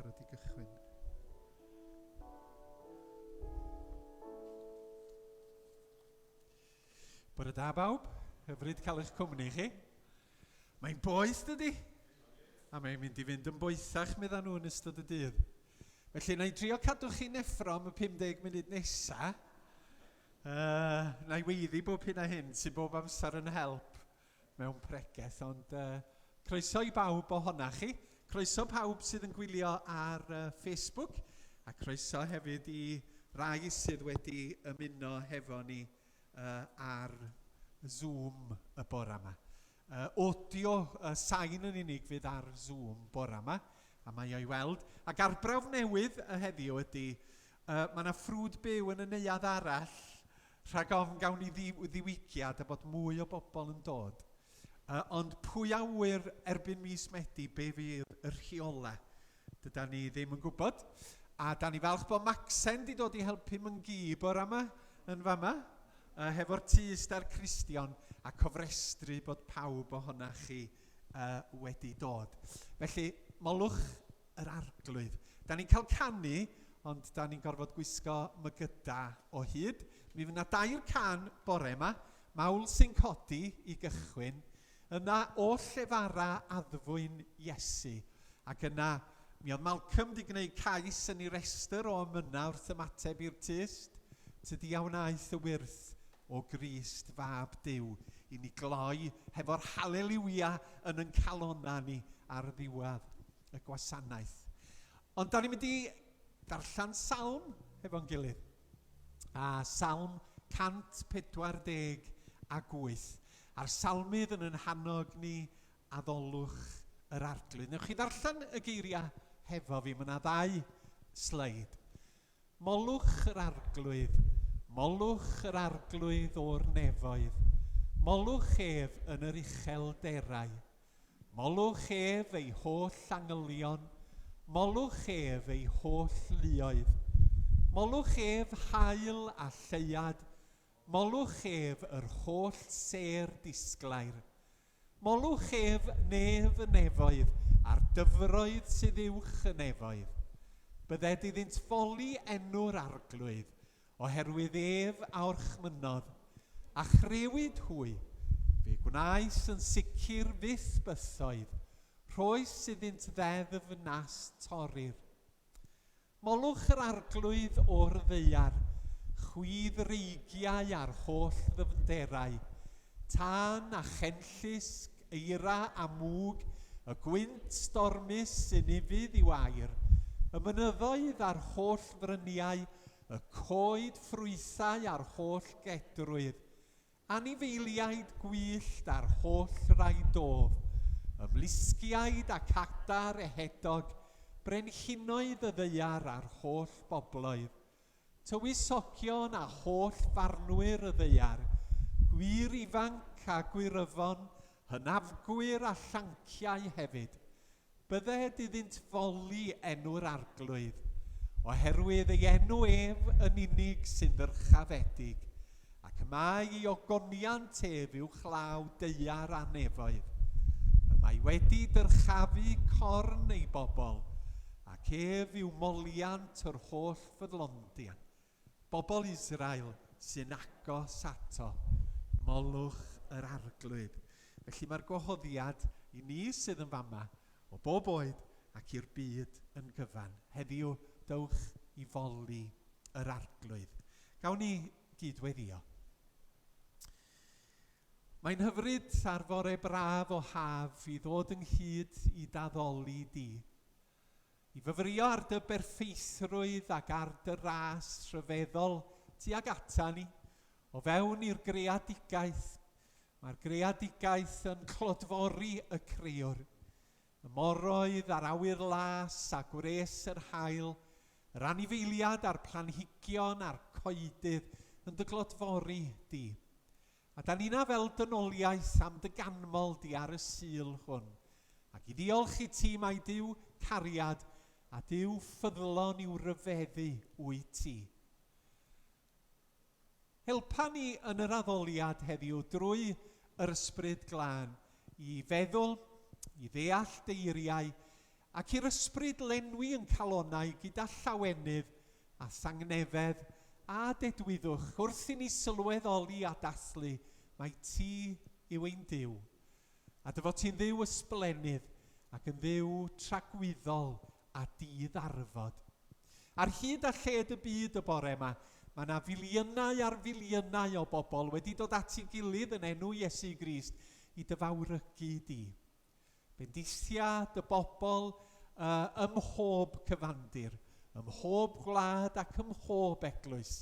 barod i gychwyn. Bore da bawb, hyfryd cael eich cwmni chi. Mae'n boeth dydi, a mae'n mynd i fynd yn boethach meddwl nhw yn ystod y dydd. Felly, na i drio cadw chi'n effro am y 50 munud nesaf. Na i weiddi bob hyn a hyn sy'n bob amser yn help mewn pregeth, ond croeso i bawb ohonach chi. Croeso pawb sydd yn gwylio ar Facebook, a croeso hefyd i rai sydd wedi ymuno hefo ni ar Zoom y bore yma. Audio sain yn unig fydd ar Zoom bore yma, a mae o'i weld. Ac arbrawf newydd heddiw ydy, mae yna ffrwd byw yn y neuadd arall, rhag ofn gawn ni ddiwygiad a bod mwy o bobl yn dod. Ond pwy a wyr erbyn mis Medi be fydd y rheola? Dyda ni ddim yn gwybod. A da ni falch bod Maxen di dod i helpu myngu bore yma yn fama, hefo'r tyst a'r Cristion, a cofrestru bod pawb ohonach chi wedi dod. Felly, molwch yr arglwydd. Da ni'n cael canu, ond da ni'n gorfod gwisgo mygyda o hyd. Mi fydd yna 2 can bore yma, mawl sy'n codi i gychwyn, yna o llefara addfwyn Iesu. Ac yna, mi oedd Malcolm di gwneud cais yn ei restr o amyna wrth ymateb i'r tyst. Tydi awnaeth y wyrth o Grist fab Duw i ni gloi hefo'r haleluia yn yn calonna ni ar ddiwedd y gwasanaeth. Ond da ni'n mynd i darllen salm hefo'n gilydd. A salm 148. A'r salmydd yn yn hannog ni addolwch yr arglwydd. Newch chi ddarllen y geiriau hefo fi, mae yna 2 sleid. Molwch yr arglwydd o'r nefoedd. Molwch ef yn yr uchelderau. Molwch ef ei holl angylion. Molwch ef ei holl luoedd. Molwch ef hael a lleiad. Molwch ef yr holl ser disglair. Molwch ef nef y nefoedd a'r dyfroedd sydd uwch y nefoedd. Bydded iddynt foli enw'r arglwydd, oherwydd ef a orchmynodd, a chrewyd hwy, fe gwnaes yn sicr fyth bythoedd, rhoes iddynt ddeddf nas torrir. Molwch yr arglwydd o'r ddeiar, chwydd reigiau a'r holl ddyfnderau, tân a chenllysg, eira a mwg, y gwynt stormus sy'n ifydd i'w air, y mynyddoedd a'r holl fryniau, y coed ffrwythau a'r holl gedrwydd, anifeiliaid gwyllt a'r holl raidodd, ymlusgiaid ac adar ehedog, brenhinoedd y ddeiar a'r holl bobloedd, tywysogion a holl farnwyr y ddeiar, gwir ifanc a gwiryfon, hynafgwyr a llanciau hefyd. Bydded iddynt foli enw'r arglwydd, oherwydd ei enw ef yn unig sy'n ddyrchafedig, ac mae ei ogoniant ef i'w chlaw deiar a nefoedd. Y mae wedi dyrchafu corn ei bobl, ac ef i'w moliant yr holl fyddlondian. Bobl Israel sy'n agos ato, molwch yr arglwydd. Felly mae'r gwahoddiad i ni sydd yn fama o bob oed ac i'r byd yn gyfan. Heddiw dowch i foli yr arglwydd. Gawn ni gydweddio. Mae'n hyfryd ar fore braf o haf i ddod ynghyd i daddoli di. I fyfrio ar dy berffeithrwydd ac ar dy ras rhyfeddol tuag ata ni, o fewn i'r greadigaeth. Mae'r greadigaeth yn clodfori y crewr. Y moroedd a'r awyr las a gwres yr haul, yr anifeiliad a'r planhigion a'r coedydd yn dy glodfori di. A da ni'na fel dynoliaeth am dy ganmol di ar y sul hwn. Ac i ddiolch i ti mae Duw cariad a Duw ffyddlon i'w ryfeddu wyt ti. Helpa ni yn yr addoliad heddiw drwy yr ysbryd glân i feddwl, i ddeall dy eiriau Ac i'r ysbryd lenwi yn calonnau gyda llawenydd a sangnefedd a dedwyddwch wrth i ni sylweddoli a dathlu mae ti yw ein Duw. A dy fod ti'n dduw ysblennydd ac yn dduw tragwyddol a di-ddarfod. Ar hyd a lled y byd y bore yma, mae yna filiynau ar filiynau o bobl wedi dod at ei gilydd yn enw Iesu Grist i dyfawrygu di. Bendithiad y bobl ym mhob cyfandir, ym mhob gwlad ac ym mhob eglwys,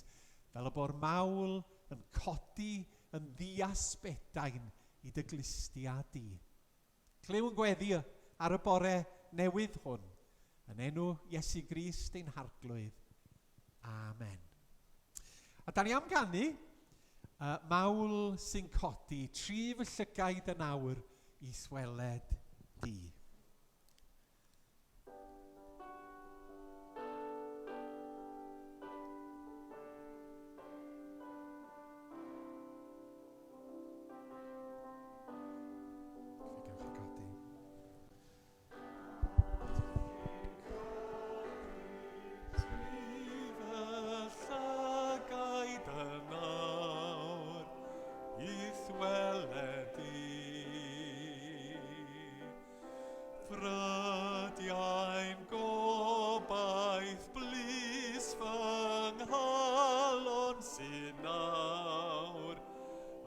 fel y bo'r mawl yn codi yn ddiasbedain i dy glustiau di. Clyw yn gweddi ar y bore newydd hwn, yn enw Iesu Grist ein harglwydd. Amen. A da ni am ganu mawl sy'n codi tri fy llygaid yn awr i ddweled di.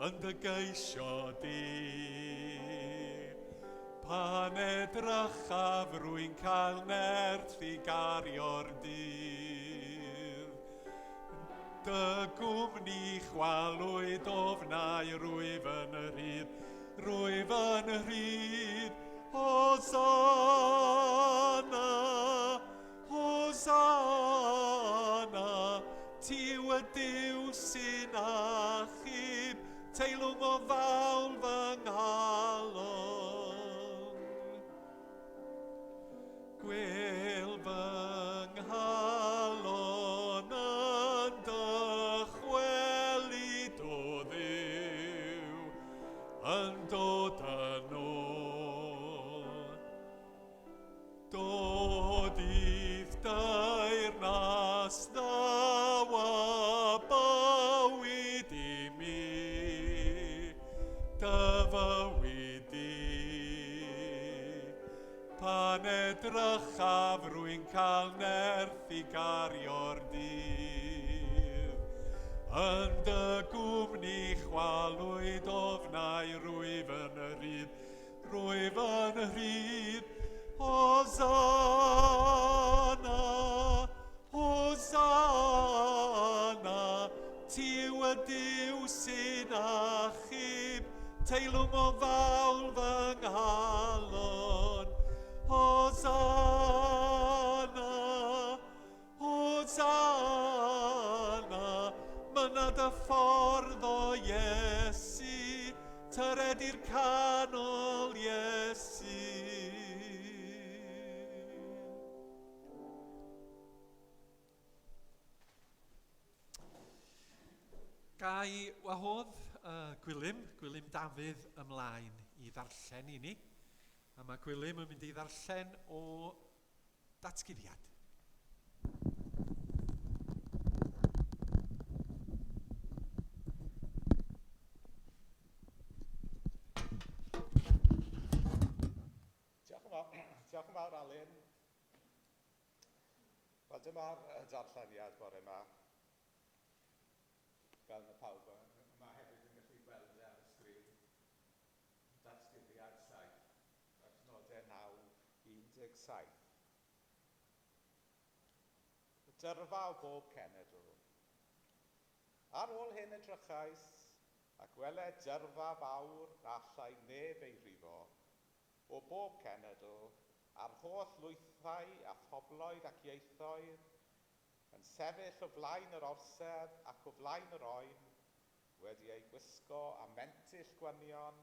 Yn dy geisio di, pan edrychaf rwy'n cael nerth i gario'r dydd. Dy gwmni chwalwyd ofnau rwyf yn y rhydd, Hosanna, Hosanna, ti yw y Duw sy'n achub, teilwng o fawl fy nghalon. Gwyl fy nghalon yn dychwelyd o Dduw, yn dod yn ôl. Dod i'r deyrnas naw a bywyd i mi, dyfywyd i. Pan edrychaf rwy'n cael nerth i gario'r dydd, yn dy gwmni chwalwyd ofnau rwyf yn y rhydd, Hosanna, Hosanna, ti yw y Duw sy'n achub, teilwng o fawl fy nghalon. Hosanna, Hosanna, mynad y ffordd o Iesu, tyred i'r canol Iesu. Gai wahodd Gwilym Dafydd ymlaen i ddarllen i ni. A mae Gwilym yn mynd i ddarllen o datguddiad. Diolch yn fawr, Alun. Wel, dyma'r darlleniad bore yma. Fel mae pawb yma hefyd yn gallu gweld ar y sgrin. Datguddiad 7, adnodau 9-17. Dyrfa o bob cenedl. Ar ôl hyn edrychais, a gweled dyrfa fawr na allai neb ei rifo, o bob cenedl, a'r holl lwythau a phobloedd ac ieithoedd, yn sefyll o flaen yr orsedd ac o flaen yr oen, wedi ei gwisgo a mentyll gwynion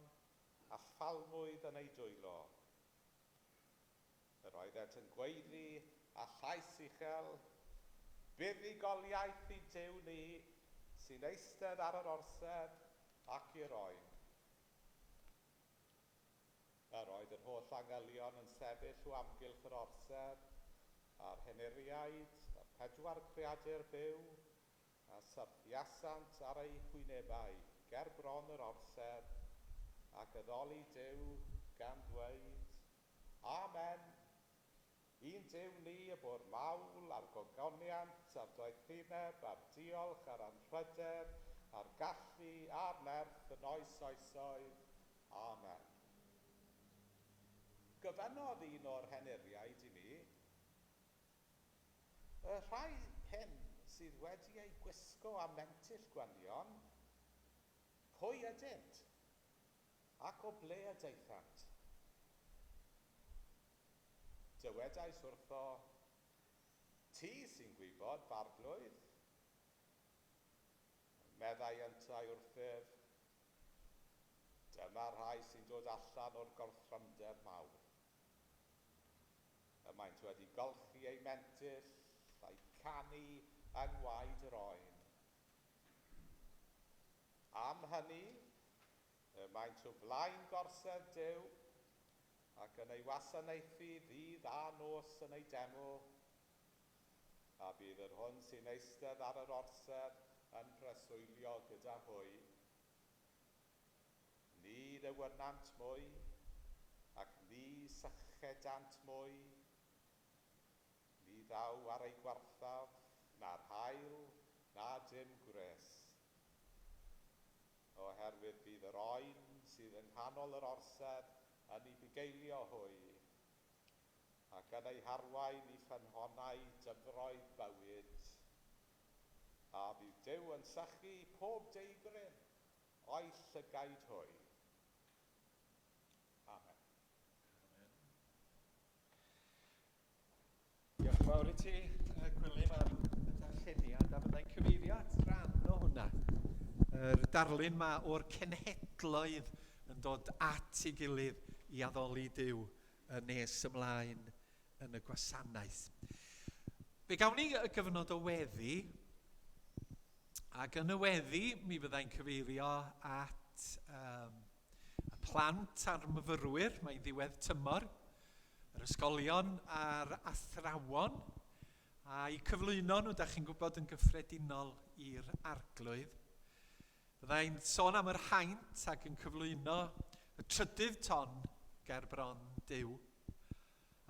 a phalmwydd yn ei dwylo. Yr oeddet yn gweiddi a llais uchel, buddugoliaeth i Duw ni sy'n eistedd ar yr orsedd ac i'r oen. Yr oedd oedd yr holl angelion yn sefyll o amgylch yr orsedd, a'r heneriaid, a'r 4 creadur byw, a syrthiasant ar eu hwynebau ger bron yr orsedd, ac addoli Duw gan dweud, Amen. Un Duw ni y bwr mawl a'r gogoniant a'r doethineb a'r diolch a'r anrhydedd a'r gallu a'r nerth yn oes oesoedd. Amen. Gyfynnodd un o'r heneriaid i mi, y rhai hyn sydd wedi ei gwisgo a mentyll gwynion, pwy ydynt? Ac o ble y deithant? Dywedais wrtho, ti sy'n gwybod, barglwydd. Meddai yntau wrthyf, dyma rhai sy'n dod allan o'r gorthrymder mawr. Y maent wedi golchi ei mentyll, a'i canu yng ngwaed yr oen. Am hynny, y maent o flaen gorsedd Duw, ac yn ei wasanaethu ddydd a nos yn ei deml, a bydd yr hwn sy'n eistedd ar yr orsedd yn preswylio gyda hwy. Ni ddywynant mwy, ac ni sychedant mwy, ni ddaw ar ei gwarthaf, na'r haul, na dim gwres. Oherwydd bydd yr oen sydd yng nghanol yr orsedd yn ei bugeilio hwy, ac yn ei harwain i ffynhonnau dyfroedd bywyd, a bydd Duw yn sychu pob deigryn o'i llygaid hwy. Amen. Diolch fawr i ti, Gwilym, am y darlleniad, a fyddai'n cyfeirio at ran o hwnna. Yr darlun ma o'r cenhedloedd yn dod at ei gilydd i addoli Duw nes ymlaen yn y gwasanaeth. Fe gawn ni y gyfnod o weddi, ac yn y weddi mi fyddai'n cyfeirio at y plant a'r myfyrwyr, mae'n ddiwedd tymor, yr ysgolion a'r athrawon, a'i cyflwyno nhw, da chi'n gwybod, yn gyffredinol i'r arglwydd. Byddai'n sôn am yr haint ac yn cyflwyno y trydydd ton ger bron Duw,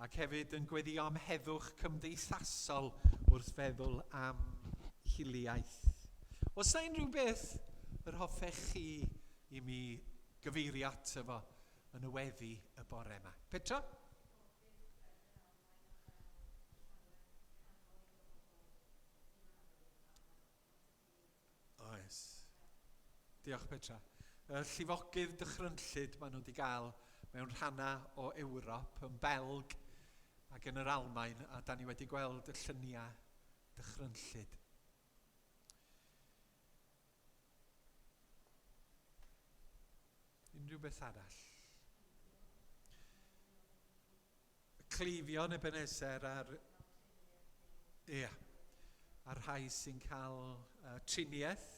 ac hefyd yn gweddio am heddwch cymdeithasol wrth feddwl am hiliaeth. Oes na unrhyw beth yr hoffech chi i mi gyfeirio ato fo yn y weddi y bore yma? Petra? Oes. Diolch Petra. Y llifogydd dychrynllyd maen nhw wedi cael mewn rhannau o Ewrop, yn Belg ac yn yr Almaen, a da ni wedi gweld y lluniau dychrynllyd. Unrhyw beth arall? Y cleifion Ebeneser a'r rhai sy'n cael triniaeth.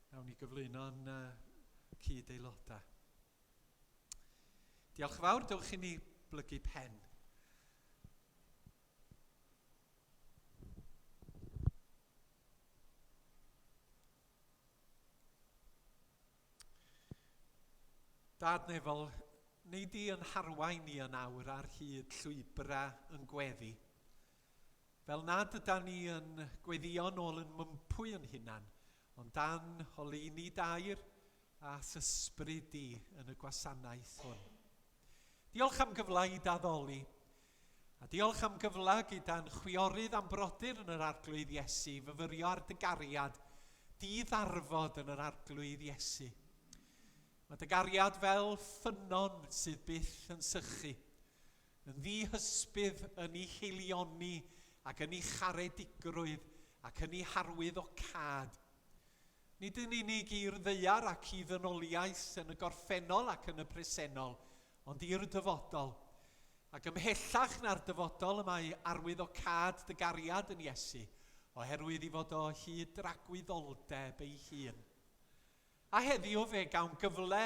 Nawn ni gyflwyno'n cyd-aelodau. Diolch fawr, dewch i ni blygu pen. Dad Nefol, neu di yn harwain ni yn awr ar hyd llwybrau yn gweddi. Fel nad yda ni yn gweddio nôl yn mympwy yn hunan, ond dan holeini dair a thysbryd di yn y gwasanaeth hwn. Diolch am gyfle i daddoli, a diolch am gyfle gyda'n chwiorydd am brodyr yn yr arglwydd Iesu, fyfyrio ar dy gariad, di-ddarfod yn yr arglwydd Iesu. Mae dy gariad fel ffynon sydd byth yn sychu, yn ddi-hysbydd yn ei heilioni ac yn ei charedigrwydd ac yn ei harwydd o cad. Nid yn unig i'r ddeiar ac i ddynoliaeth yn y gorffennol ac yn y presennol, ond i'r dyfodol. Ac ymhellach na'r dyfodol y mae arwydd o cad dy gariad yn Iesu, oherwydd i fod o hyd ragwyddoldeb ei hun. A heddiw fe gawn gyfle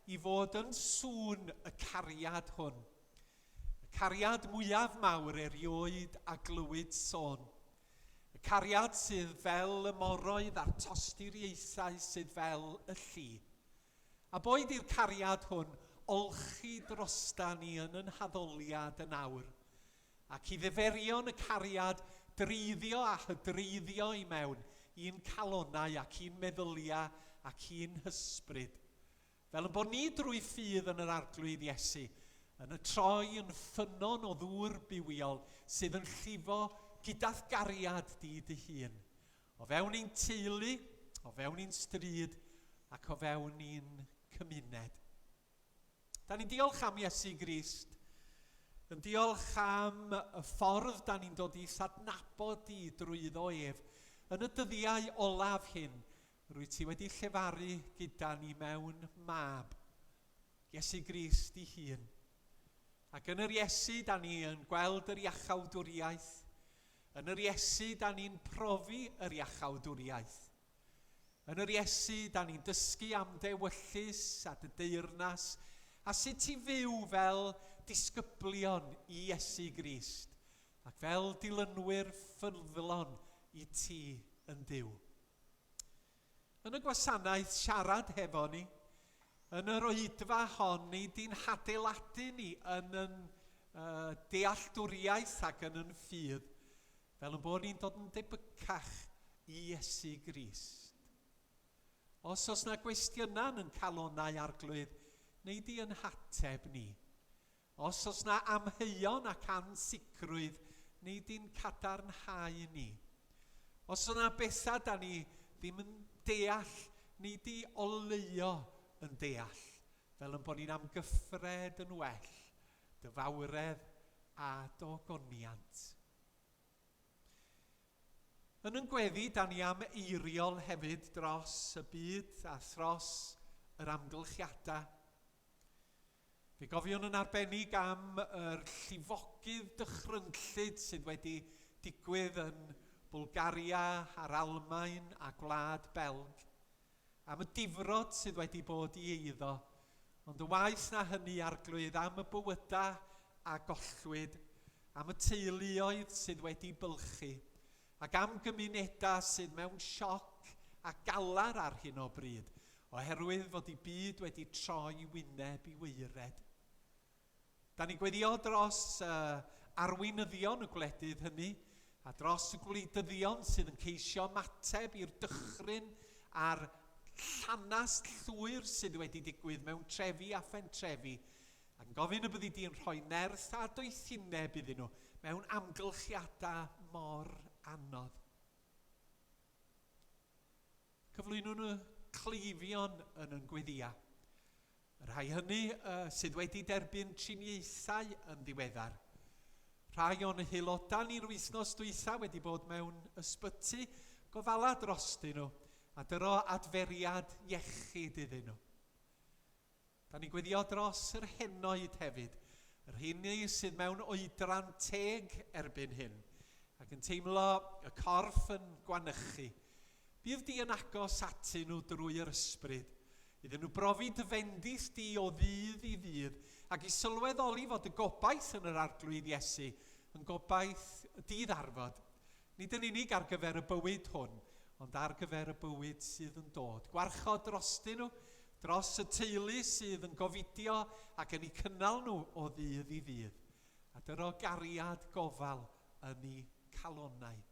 i fod yn sŵn y cariad hwn. Y cariad mwyaf mawr erioed a glywyd sôn. Y cariad sydd fel y moroedd a'r tosturiaethau sydd fel y llu. A boed i'r cariad hwn olchi drostan ni yn addoliad yn awr. Ac i ddiferion y cariad dreiddio a hydreiddio i mewn un calonnau ac un meddylia ac un hysbryd. Fel yn bod ni drwy ffydd yn yr arglwydd Iesu, yn y troi yn ffynon o ddŵr bywiol sydd yn llifo gyda'r gariad di dy hun. O fewn ein teulu, o fewn ein stryd ac o fewn ein cymuned. Da ni'n diolch am Iesu Grist. Yn diolch am y ffordd da ni'n dod i sadnabod i drwyddo ef. Yn y dyddiau olaf hyn, rwy ti wedi llefaru gyda ni mewn mab, Iesu Grist ei hun. Ac yn yr Iesu da ni yn gweld yr iachawdwriaeth. Yn yr Iesu da ni'n profi yr iachawdwriaeth. Yn yr Iesu da ni'n dysgu am dewyllus a dy deyrnas, a sut ti fyw fel disgyblion i Iesu Grist, ac fel dilynwyr ffyddlon i ti yn Duw. Yn y gwasanaeth siarad hefo ni, yn yr oedfa hon, ni di'n hadeiladu ni yn dealltwriaeth ac yn ffydd, fel yn bod ni'n dod yn debycach i Iesu Grist. Os oes na gwestiynau yn calonnau arglwydd, neu di yn hateb ni. Os oes na amheuon ac ansicrwydd, neu di'n cadarnhau ni. Os oes na bethau da ni ddim yn deall, neu di oleuo yn deall, fel yn bod ni'n amgyffred yn well, dyfawredd a dogoniant. Yn gweddi, da ni am eiriol hefyd dros y byd a thros yr amgylchiadau. Fe gofion yn arbennig am yr llifogydd dychrynllyd sydd wedi digwydd yn Bwlgaria a'r Almaen a Gwlad Belg. Am y difrod sydd wedi bod i eiddo, ond y waith na hynny arglwydd am y bywydau a gollwyd, am y teuluoedd sydd wedi bylchu, ac am gymunedau sydd mewn sioc a galar ar hyn o bryd, oherwydd fod i byd wedi troi wyneb i weired. Da ni gweddio dros arweinyddion y gwledydd hynny, a dros y gwleidyddion sydd yn ceisio mateb i'r dychryn a'r llanast llwyr sydd wedi digwydd mewn trefi a phentrefi, ac yn gofyn y byddi di'n rhoi nerth a doethineb iddyn nhw mewn amgylchiadau mor anodd. Cyflwynwn y cleifion yn gweddia. Y rhai hynny sydd wedi derbyn triniaethau yn ddiweddar. Rhai o'n haelodau ni'r wythnos dwytha wedi bod mewn ysbyty gofala drostyn nhw a dyro adferiad iechyd iddyn nhw. Da ni'n gweddio dros yr henoed hefyd, yr hynny sydd mewn oedran 10 erbyn hyn, ac yn teimlo y corff yn gwanychu. Bydd di yn agos atyn nhw drwy'r ysbryd, iddyn nhw brofi dyfendith di o ddydd i ddydd, ac i sylweddoli fod y gobaith yn yr arglwydd Iesu yn gobaith diddarfod. Nid yn unig ar gyfer y bywyd hwn, ond ar gyfer y bywyd sydd yn dod. Gwarchod drostyn nhw, dros y teulu sydd yn gofidio ac yn eu cynnal nhw o ddydd i ddydd. A dyro gariad gofal yn eu calonnau.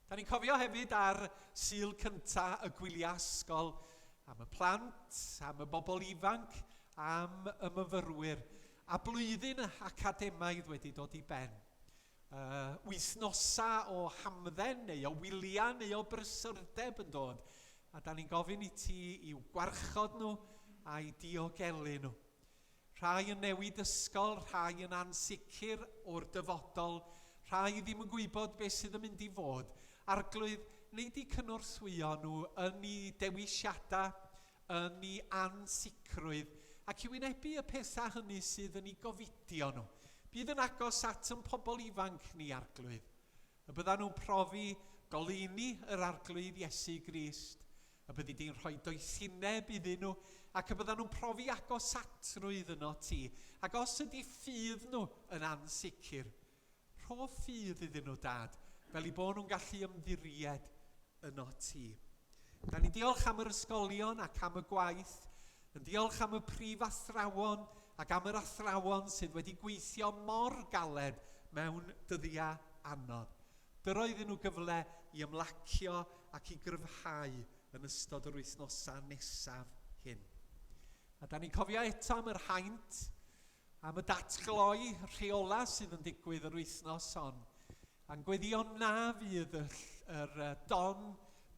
Da ni'n cofio hefyd ar Sul cynta y gwyliau ysgol am y plant, am y bobl ifanc, am y myfyrwyr, a blwyddyn academaidd wedi dod i ben. Wythnosa o hamdden neu o wyliau neu o brysurdeb yn dod, a da ni'n gofyn i ti i'w gwarchod nhw a'i diogelu nhw. Rhai yn newid ysgol, rhai yn ansicr o'r dyfodol, rhai ddim yn gwybod beth sydd yn mynd i fod. Arglwydd, wneud i cynorthwyo nhw yn eu dewisiadau, yn eu ansicrwydd, ac i wynebu y pethau hynny sydd yn eu gofidio nhw. Bydd yn agos at yn pobl ifanc ni, arglwydd. Y bydda nhw'n profi goleuni yr arglwydd Iesu Grist. Y byddi di'n rhoi doethineb iddyn nhw ac y byddan nhw'n profi agosatrwydd yno ti. Ac os ydy ffydd nhw yn ansicr, rho ffydd iddyn nhw, Dad, fel i bod nhw'n gallu ymddiried yno ti. Da ni'n diolch am yr ysgolion ac am y gwaith, yn diolch am y prif athrawon ac am yr athrawon sydd wedi gweithio mor galed mewn dyddiau anodd. Dyro iddyn nhw gyfle i ymlacio ac i gryfhau yn ystod yr wythnosau nesaf hyn. A da ni'n cofio eto am yr haint, am y datgloi rheola sydd yn digwydd yr wythnos hon. A'n gweddio na fydd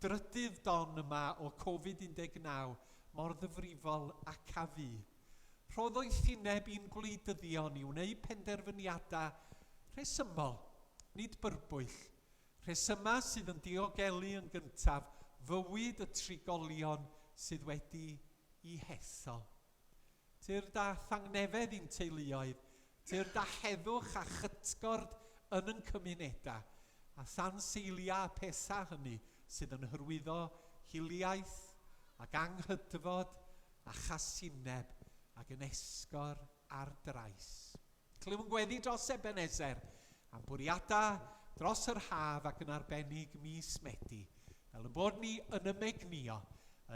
drydydd don yma o Covid-19 mor ddyfrifol ac a fu. Roedd o'i thineb i'n gwleidyddion i wneud penderfyniadau rhesymol, nid byrbwyll. Rhesyma sydd yn diogelu yn gyntaf fywyd y trigolion sydd wedi ei hethol. Tyr da thangnefedd i'n teuluoedd, tyr da heddwch a chytgord yn yn cymunedau, a thanseilia a pesa hynny sydd yn hyrwyddo hiliaeth ac anghydfod a chasineb ac yn esgor ar drais. Clyw'n gweddi dros Ebeneser am bwriadau dros yr haf ac yn arbennig mis Medi, fel y bod ni yn ymegnio,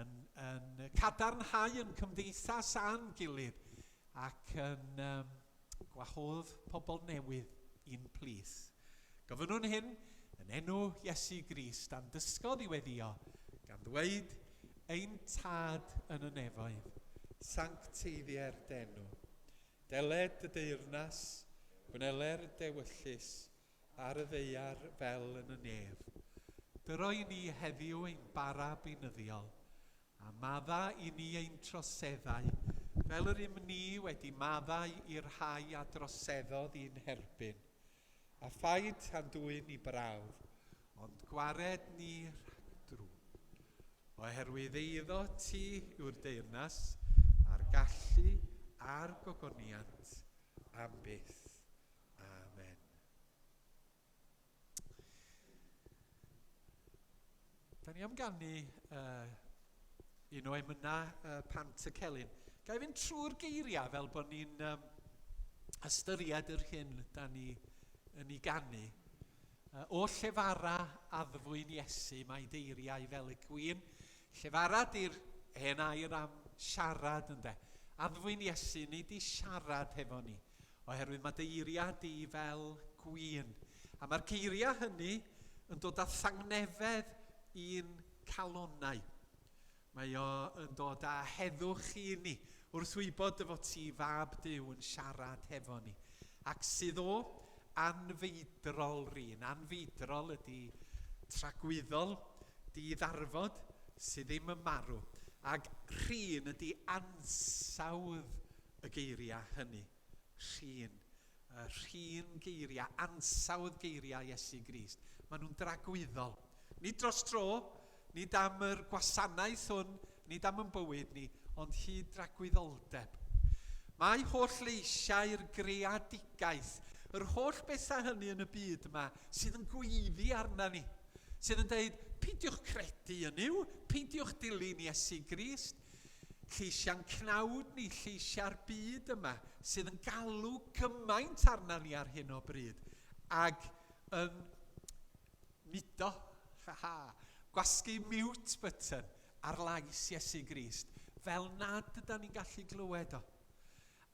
yn cadarnhau yn cymdeithas a'n gilydd ac yn gwahodd pobl newydd i'n plith. Gofynnwn hyn yn enw Iesu Grist a'n dysgodd i weddio gan ddweud ein tad yn y nefoedd, sancteiddiau'r denw, deled y deyrnas, gwneler dewyllus ar y ddeiar fel yn y nef. Dyro i ni heddiw ein bara beinyddiol, a madda i ni ein troseddau, fel yr ni wedi maddau i'r rhai a droseddodd i'n herbyn. A phaid tan dwy'n i brawf, ond gwared ni rhagdrw. Oherwydd eiddo ti yw'r deyrnas, a'r gallu a'r gogoniant am byth. Amen. Da ni am ganu un o emynau Pant y Celyn. Gai fynd trwy'r geiriau fel bod ni'n ystyried yr hyn da ni yn ei ganu. O llefara addfwyn Iesu mae deiriau fel y gwyn. Llefara di'r hen air am siarad ynde. Addfwyn Iesu nid i siarad hefo ni, oherwydd mae deiriau di fel gwyn. A mae'r geiriau hynny yn dod â thangnefedd i'n calonnau. Mae o yn dod â heddwch i ni wrth wybod efo ti fab Duw yn siarad hefo ni. Ac sydd o anfeidrol rhin. Anfeidrol ydy tragwyddol, di ddarfod sydd ddim yn marw. Ac rhin ydy ansawdd y geiriau hynny. Rhin. Rhin geiriau, ansawdd geiriau Iesu Grist. Maen nhw'n dragwyddol. Nid dros tro, nid am yr gwasanaeth hwn, nid am yn bywyd ni, ond hyd dragwyddoldeb. Mae holl leisiau'r greadigaeth, yr holl bethau hynny yn y byd yma, sydd yn gweiddi arna ni, sydd yn dweud, peidiwch credu yn yw, peidiwch dilyn Iesu Grist, lleisiau'n cnawd ni, lleisiau'r byd yma, sydd yn galw cymaint arna ni ar hyn o bryd, ac yn mudo, gwasgu mute button ar lais Iesu Grist, fel nad ydyn ni'n gallu glywed o.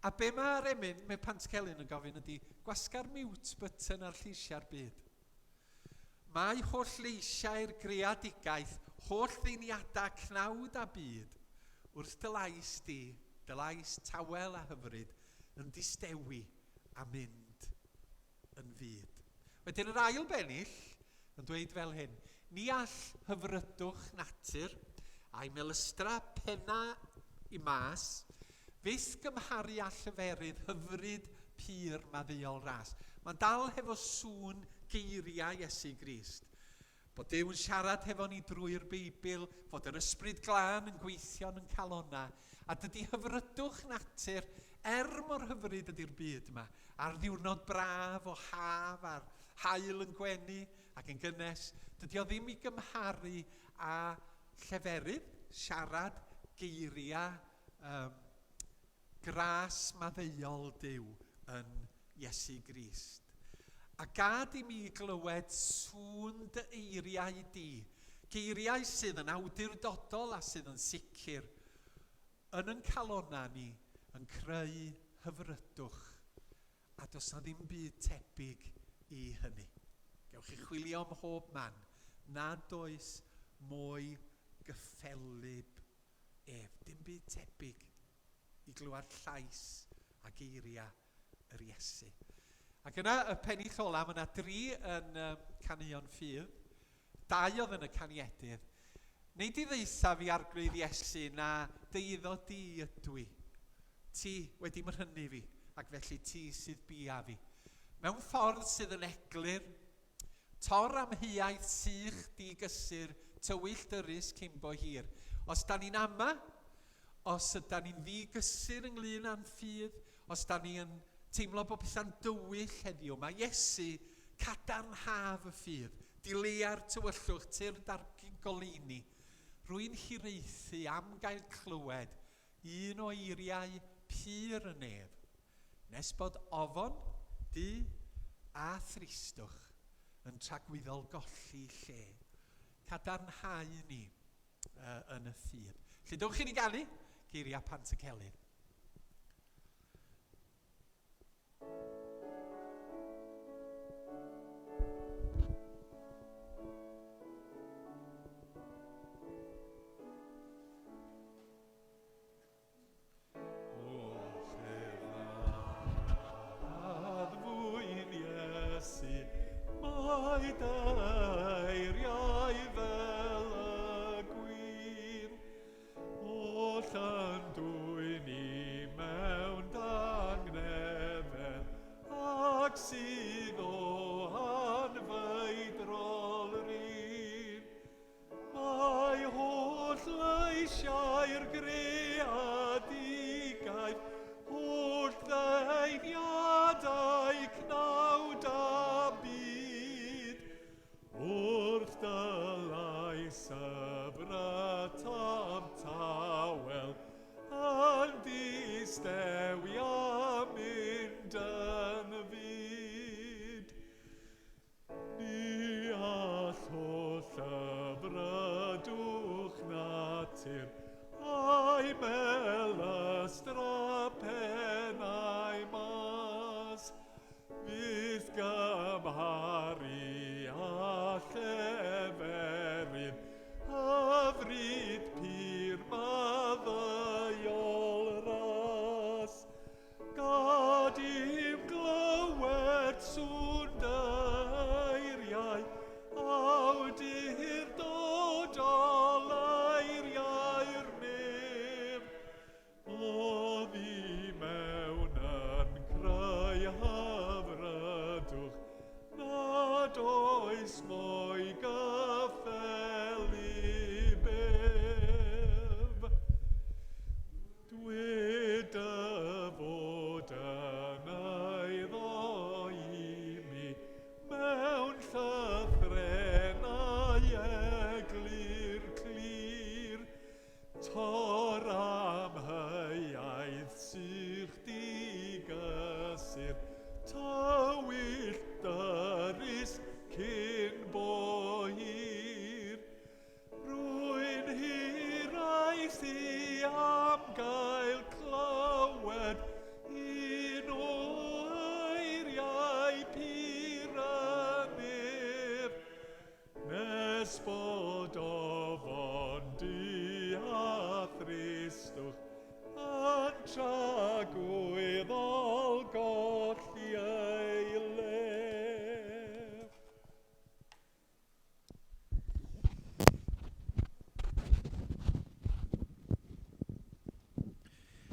A be mae'r emyn, mae Pant Celyn yn gofyn ydy, gwasga'r mute button ar lleisiau'r byd. Mae holl leisiau'r greadigaeth, holl ddeiniadau cnawd a byd, wrth dy lais di, dy lais tawel a hyfryd, yn distewi a mynd yn fyd. Wedyn yr ail bennill yn dweud fel hyn, ni all hyfrydwch natur a'i melystra penna i mas, fydd gymharu a llyferydd hyfryd pyr maddiol ras. Mae'n dal hefo sŵn geiriau Iesu Grist. Bod Duw yn siarad hefo ni drwy'r Beibl, fod yr ysbryd glân yn gweithio yn calonna, a dydy hyfrydwch natur mor hyfryd ydy'r byd yma, a'r ddiwrnod braf o haf a'r haul yn gwenu ac yn gynnes, dydy o ddim i gymharu a lleferydd, siarad, geiriau gras maddeuol Duw yn Iesu Grist. A gad i mi glywed sŵn dy eiriau di, geiriau sydd yn awdurdodol a sydd yn sicr, yn calonna ni, yn creu hyfrydwch, a does na ddim byd tebyg i hynny. Gewch chi chwilio ym mhob man, nad oes mwy gyffelib ef. Dim byd tebyg i glywed llais a geiriau yr Iesu. Ac yna, y pennill ola, mae yna 3 yn caneuon ffydd, 2 oedd yn y caniedydd. Nid i ddeitha fi arglwydd Iesu na deiddo di ydw i. Ti wedi myrhynnu fi, ac felly ti sydd bia fi. Mewn ffordd sydd yn eglur, tor amheuaeth sych digysur, tywyll dyrus cyn bo hir. Os da ni'n ama, os da ni'n ddigysur ynglyn â'n ffydd, os da ni'n teimlo bod pethau'n dywyll heddiw, mae Iesu cadarnhaf y ffydd, dilea'r tywyllwch, tir dargyn golini, rwy'n hiraethu am gael clywed un o eiriau pur y nef, nes bod ofon, du a thristwch yn tragwyddol golli lle. Cadarnhau ni yn y ffydd. Lle dewch chi ni ganu? Geiriau Pant y Celyn.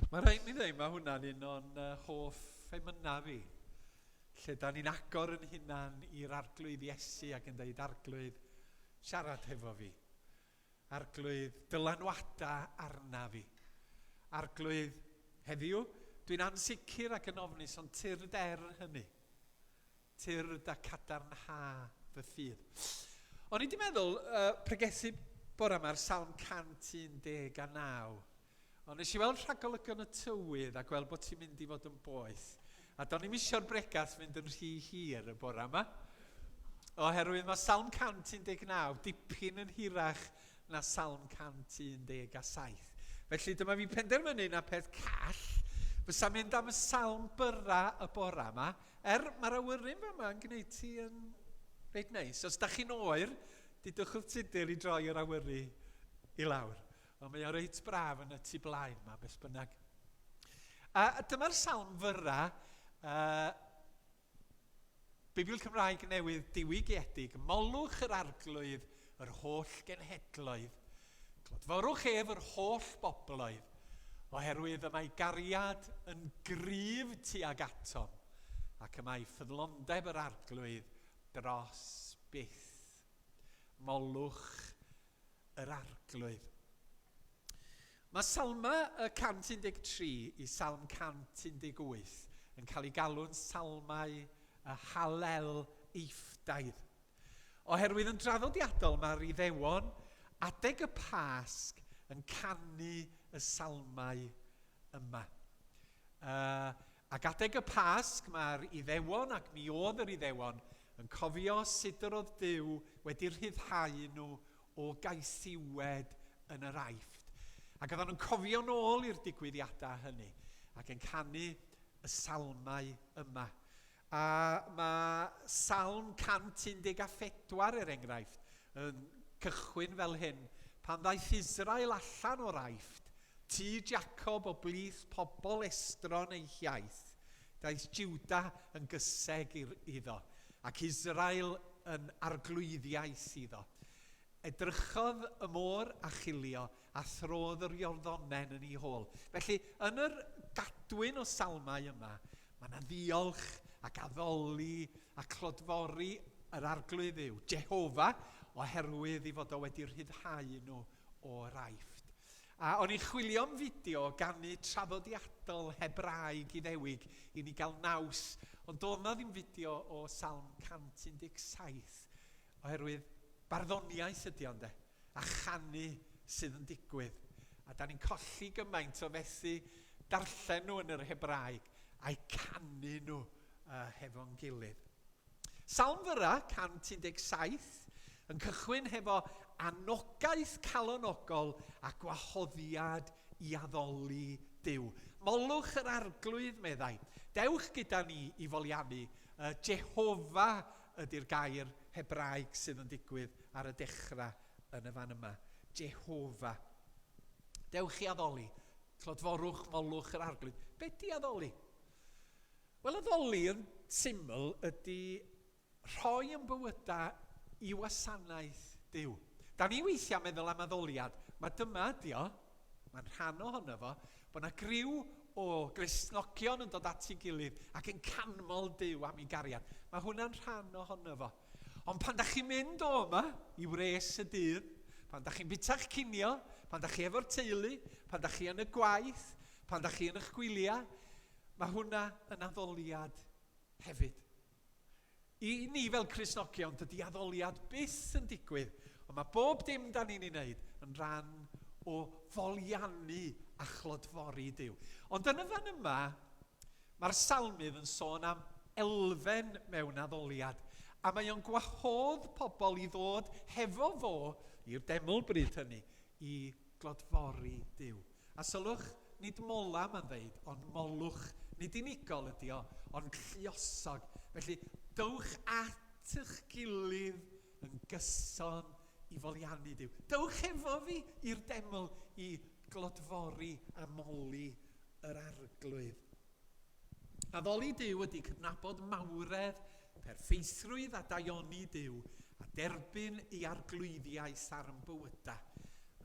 Mae rhaid mi ddweud, mae hwnna'n un o'n hoff emynaf fi, lle da ni'n agor yn hunan i'r arglwydd Iesu ac yn dweud arglwydd siarad hefo fi, arglwydd dylanwada arna fi, arglwydd heddiw, dwi'n ansicr ac yn ofnus ond tyrd hynny, tyrd a cadarnha fy ffydd. O'n i wedi meddwl, pregethu bore yma'r Salm 119, Ond nes i weld rhagolwg yn y tywydd a gweld bod ti'n mynd i fod yn boeth. A do'n i'm isio'r bregas fynd yn rhy hir y bore yma. Oherwydd mae Salm 119 dipyn yn hirach na Salm 117. Felly dyma fi penderfynu na peth call. Fysa mynd am y salm byra y bore yma. Mae'r awyrin yma yn gwneud ti yn reit neis. Os da chi'n oer, dydwch wrth tudur i droi yr awyru i lawr. Ond mae o reit braf yn y tu blaen yma, beth bynnag. Dyma'r salm fyra, Bibl Cymraeg Newydd Diwygiedig, molwch yr arglwydd, yr holl genhedloedd. Clodforwch ef yr holl bobloedd, oherwydd y mae gariad yn gryf tuag atom, ac y mae ffyddlondeb yr arglwydd dros byth. Molwch yr arglwydd. Mae salma 113 i salm 118 yn cael ei galw'n salmau y halel eiffdaidd. Oherwydd yn traddodiadol mae'r Iddewon adeg y Pasg yn canu y salmau yma. Ac adeg y Pasg mae'r Iddewon, ac mi oedd yr Iddewon, yn cofio sut yr oedd Duw wedi rhyddhau nhw o gaethiwed yn yr Aifft. Ac oedden nhw'n cofio nôl i'r digwyddiadau hynny ac yn canu y salmau yma. A mae Salm 114 enghraifft yn cychwyn fel hyn. Pan ddaeth Israel allan o'r Aifft, tŷ Jacob o blith pobl estron ei hiaith, daeth Jiwda yn gyseg iddo, ac Israel yn arglwyddiaeth iddo. Edrychodd y môr a chilio a throdd yr Iorddonen yn ei hôl. Felly, yn yr gadwyn o salmau yma, mae yna ddiolch ac addoli a clodfori yr arglwydd Dduw, Jehova, oherwydd ei fod o wedi rhyddhau nhw o'r Aifft. A o'n i'n chwilio am fideo ganu traddodiadol Hebraeg Iddewig i ni gael naws, ond doedd na ddim fideo o Salm 117, oherwydd barddoniaeth ydy ond a chanu sydd yn digwydd. A da ni'n colli gymaint o fethu darllen nhw yn yr Hebraeg a'i canu nhw hefo'n gilydd. Salm fyra, 117, yn cychwyn hefo anogaeth calonogol a gwahoddiad i addoli Duw. Molwch yr arglwydd, meddai. Dewch gyda ni i foliannu. Jehova ydy'r gair Hebraeg sydd yn digwydd ar y dechrau yn y fan yma. Jehova. Dewch i addoli. Clodforwch, molwch yr arglwydd. Be di addoli? Wel, addoli yn syml ydy rhoi yn bywydau i wasanaeth Duw. Da ni weithiau meddwl am addoliad. Mae dyma ydi o, mae'n rhan ohono fo, bod yna griw o Gristnogion yn dod at ei gilydd ac yn canmol Duw am ei gariad. Mae hwnna'n rhan ohono fo. Ond pan da chi'n mynd o yma i wres y dydd, pan da chi'n bita'ch cinio, pan da chi efo'r teulu, pan da chi yn y gwaith, pan da chi yn eich gwyliau, mae hwnna yn addoliad hefyd. I ni fel Cristnogion, dydy addoliad byth yn digwydd, ond mae bob dim da ni'n ei wneud yn rhan o foliannu a chlodfori Duw. Ond yn y fan yma, mae'r salmydd yn sôn am elfen mewn addoliad, a mae o'n gwahodd pobl i ddod hefo fo i'r deml bryd hynny i glodfori Duw. A sylwch, nid mola ma'n ddeud, ond molwch, nid unigol ydi o, ond lluosog. Felly, dowch at eich gilydd yn gyson i foliannu Duw. Dowch efo fi i'r deml i glodfori a moli yr arglwydd. Addoli Duw ydy cydnabod mawredd, perffeithrwydd a daioni Duw a derbyn ei arglwyddiaeth ar yn bywyda.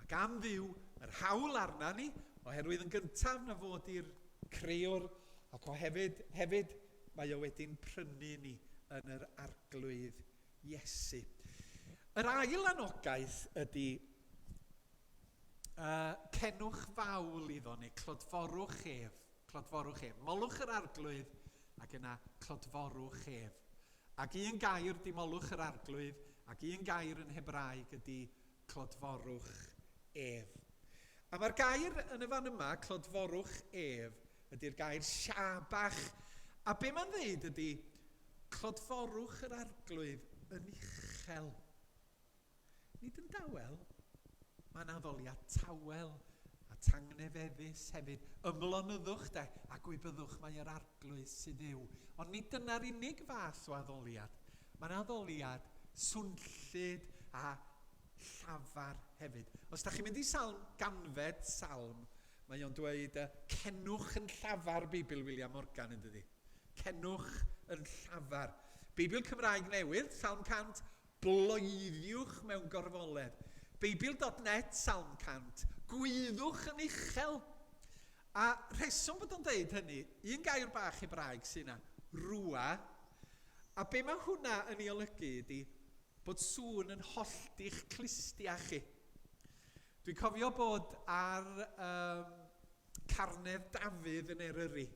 Ac am Dduw, yr hawl arna ni, oherwydd yn gyntaf na fod i'r crewr, ac o hefyd mae o wedi'n prynu ni yn yr arglwydd Iesu. Yr ail anogaeth ydy cenwch fawl iddo ni, clodforwch ef. Molwch yr arglwydd ac yna clodforwch ef. Ac un gair di molwch yr arglwydd ac un gair yn Hebraeg ydy clodforwch ef. A mae'r gair yn y fan yma, clodforwch ef, ydy'r gair siabach. A be mae'n dweud ydy, clodforwch yr arglwydd yn uchel. Nid yn dawel, mae'n addoliad tawel a tangnefeddus hefyd. Ymlonyddwch de, a gwybyddwch mae yr arglwydd sydd yw. Ond nid dyna'r unig fath o addoliad. Mae'n addoliad swnllyd a llafar hefyd. Os da chi'n mynd i ganfed salm, mae o'n dweud cenwch yn llafar Beibl William Morgan yn dydi. Cenwch yn llafar. Beibl Cymraeg Newydd, salm 100, bloeddiwch mewn gorfoledd. Beibl.net, salm 100, gwyddwch yn uchel. A rheswm bod o'n dweud hynny, un gair bach Hebraeg sy'n yna, rwa. A be mae hwnna yn ei olygu ydy bod sŵn yn hollti'ch clustia chi. Dwi'n cofio bod ar carnedd Dafydd yn Eryri.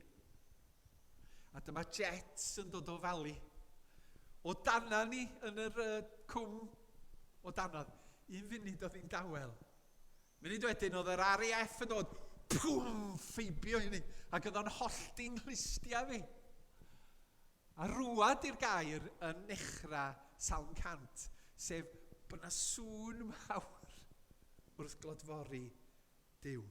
A dyma jets yn dod o fali. O dana ni yn yr cwm o danodd, un funud oedd hi'n dawel. Munud wedyn oedd yr RAF yn dod, pwm, ffeibio i ni, ac oedd o'n hollti'n clustia fi. A rwad i'r gair yn nechra salm 100, sef bod yna sŵn mawr wrth glodfori Duw.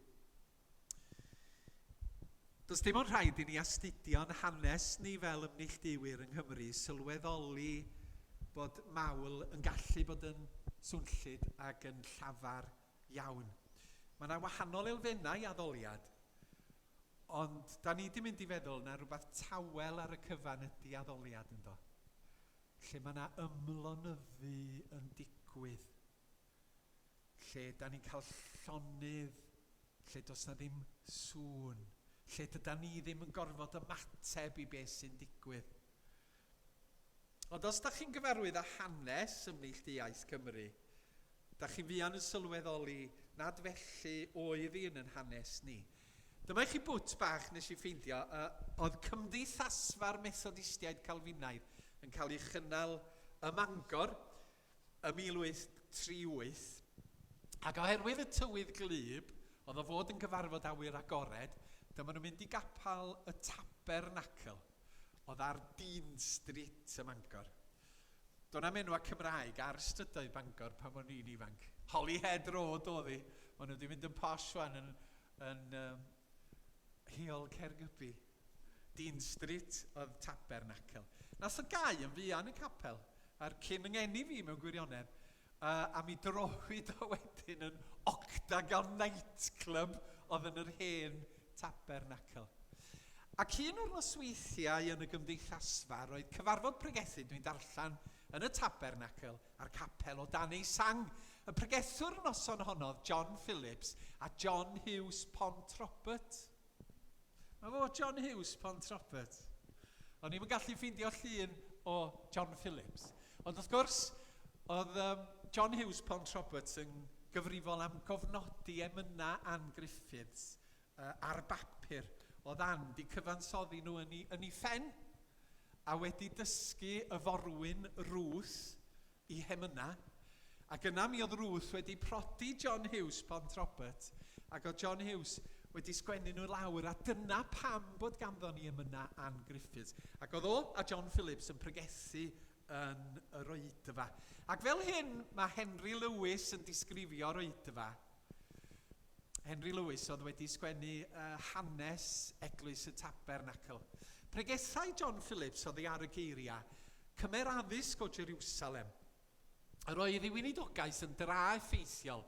Does dim ond rhaid i ni astudio'n hanes ni fel ymneilltuwyr yng Nghymru sylweddoli bod mawl yn gallu bod yn swnllyd ac yn llafar iawn. Mae yna wahanol elfennau addoliad, ond da ni di mynd i feddwl na rhywbeth tawel ar y cyfan ydi addoliad ynddo. Lle mae yna ymlonyddu yn digwydd. Lle da ni'n cael llonydd, lle does na ddim sŵn. Lle dyda ni ddim yn gorfod ymateb i beth sy'n digwydd. Ond os da chi'n gyfarwydd â hanes ymneilltuaeth Cymru, da chi'n fuan yn sylweddoli nad felly oedd un yn hanes ni. Dyma i chi bwt bach nes i ffeindio, oedd Cymdeithasfa'r Methodistiaid Calfinaidd yn cael ei chynnal ym Mangor ym 1838, ac oherwydd y tywydd glyb, oedd o fod yn gyfarfod awyr agored, dyma nhw'n mynd i gapal y Tabernacl, oedd ar Dean Street ym Mangor. Do'n am enwa Cymraeg ar strydoedd Bangor pan o'n i'n ifanc. Holyhead Road oedd hi, maen nhw wedi mynd yn posh wan yn Heol Caergybi. Dean Street oedd Tabernacl. Nath y gau yn fuan y capel, a'r cyn yng ngeni fi mewn gwirionedd, a mi drohwyd o wedyn yn Octagon Nightclub oedd yn yr hen Tabernacl. Ac un o'r nosweithiau yn y gymdeithasfa roedd cyfarfod pregethu, dwi'n darllen, yn y Tabernacl a'r capel o dan ei sang. Y pregethwr noson honnodd John Phillips a John Hughes Pontroppet. Mae fo John Hughes Pontroppet. O'n i'm yn gallu ffeindio llun o John Phillips. Ond wrth gwrs, oedd John Hughes Pontroppet yn gyfrifol am gofnodi emyna Ann Griffiths ar bapur. Oedd Ann di cyfansoddi nhw yn ei ffen a wedi dysgu y forwyn Ruth i hemyna. Ac yna mi oedd Ruth wedi prodi John Hughes Pontroppet, ac oedd John Hughes wedi sgwennu nhw lawr, a dyna pam bod ganddo ni emyna Ann Griffiths. Ac oedd o a John Phillips yn pregethu yn yr oedfa. Ac fel hyn mae Henry Lewis yn disgrifio'r oedfa. Henry Lewis oedd wedi sgwennu hanes Eglwys y Tabernacl. Pregethau John Phillips oedd ei ar y geiriau, cymer addysg o Jerusalem. Yr oedd ei weinidogaeth yn dra effeithiol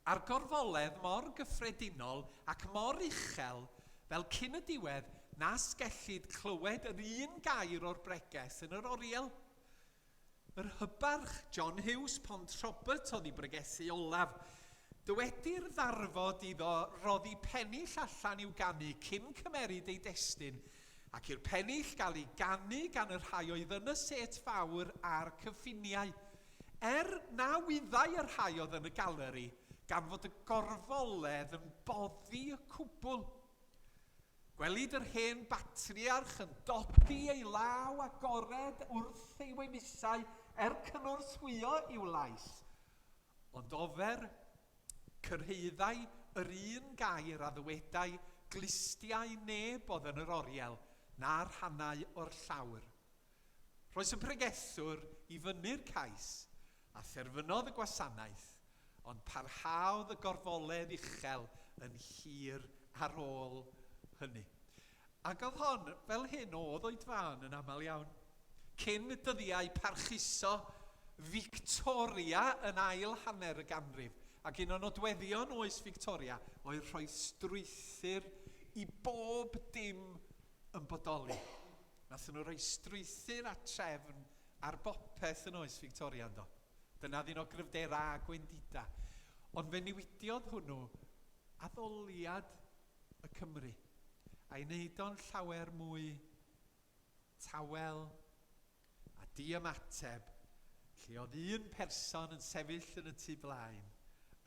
ar gorfoledd mor gyffredinol ac mor uchel fel cyn y diwedd nas gellid clywed yr un gair o'r bregeth yn yr oriel. Yr hybarch John Hughes Pontroppet oedd ei bregethu olaf. Dywedir ddarfod iddo roddi pennill allan i'w ganu cyn cymeryd ei destun, ac i'r pennill gael ei ganu gan y rhai oedd yn y set fawr a'r cyffiniau. Na wyddai yr rhai oedd yn y galeri, gan fod y gorfoledd yn boddi y cwbl. Gwelid yr hen batriarch yn dodi ei law agored wrth ei wemisau cynorthwyo i'w lais. Ond ofer cyrhaeddau yr un gair a ddywedau glistiau neb oedd yn yr oriel na'r rhannau o'r llawr. Roes y pregethwr i fyny'r cais a therfynodd y gwasanaeth, ond parhaodd y gorfoledd uchel yn hir ar ôl hynny. Ac oedd hon, fel hyn oedd o'i dfan yn aml iawn. Cyn y dyddiau parchuso Victoria yn ail hanner y ganrif, ac un o nodweddion oes Victoria oedd rhoi strwythyr i bob dim yn bodoli. Nath nhw rhoi strwythyr a trefn ar bopeth yn oes Victoria yndo. Dyna ddyn o gryfdera a gwendida. Ond fe newidiodd hwnnw addoliad y Cymru. A'i wneud o'n llawer mwy tawel a diamateb, lle oedd un person yn sefyll yn y tu blaen